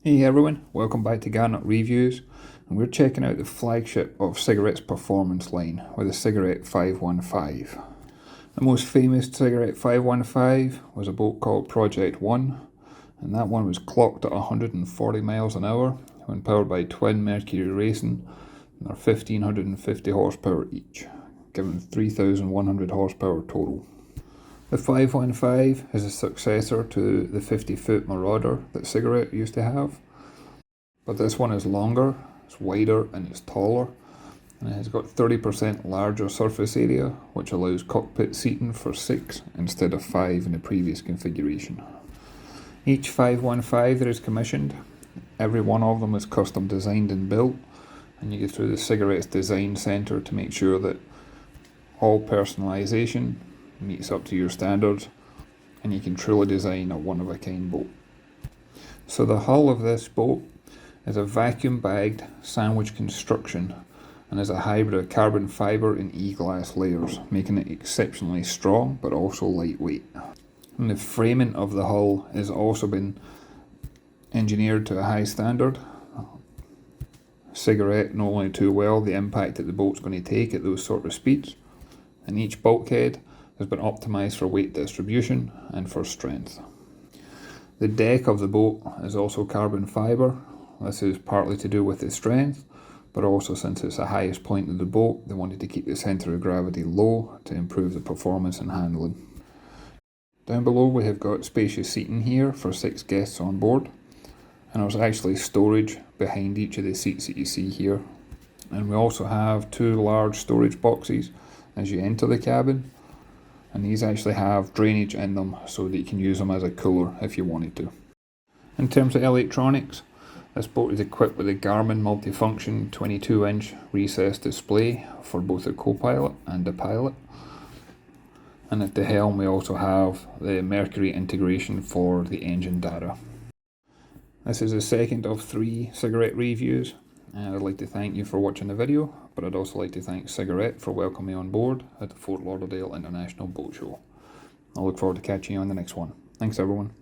Hey everyone, welcome back to Garnock Reviews, and we're checking out the flagship of cigarettes performance line with the Cigarette 515. The most famous Cigarette 515 was a boat called Project 1, and that one was clocked at 140 miles an hour when powered by twin Mercury Racing, and they're 1550 horsepower each, giving 3100 horsepower total. The 515 is a successor to the 50-foot Marauder that Cigarette used to have, but this one is longer, it's wider and it's taller, and it has got 30% larger surface area, which allows cockpit seating for 6 instead of 5 in the previous configuration. Each 515 that is commissioned, every one of them is custom designed and built, and you go through the Cigarette's design centre to make sure that all personalisation meets up to your standards and you can truly design a one-of-a-kind boat. So the hull of this boat is a vacuum bagged sandwich construction and is a hybrid of carbon fibre and e-glass layers, making it exceptionally strong but also lightweight. And the framing of the hull has also been engineered to a high standard. Cigarette know only too well the impact that the boat's going to take at those sort of speeds, and each bulkhead has been optimised for weight distribution and for strength. The deck of the boat is also carbon fibre. This is partly to do with the strength, but also since it's the highest point of the boat, they wanted to keep the centre of gravity low to improve the performance and handling. Down below we have got spacious seating here for 6 guests on board, and there's actually storage behind each of the seats that you see here. And we also have 2 large storage boxes as you enter the cabin, and these actually have drainage in them so that you can use them as a cooler if you wanted to. In terms of electronics, this boat is equipped with a Garmin multifunction 22-inch recessed display for both the co-pilot and the pilot. And at the helm we also have the Mercury integration for the engine data. This is the second of 3 Cigarette reviews, and I'd like to thank you for watching the video, but I'd also like to thank Cigarette for welcoming me on board at the Fort Lauderdale International Boat Show. I look forward to catching you on the next one. Thanks everyone.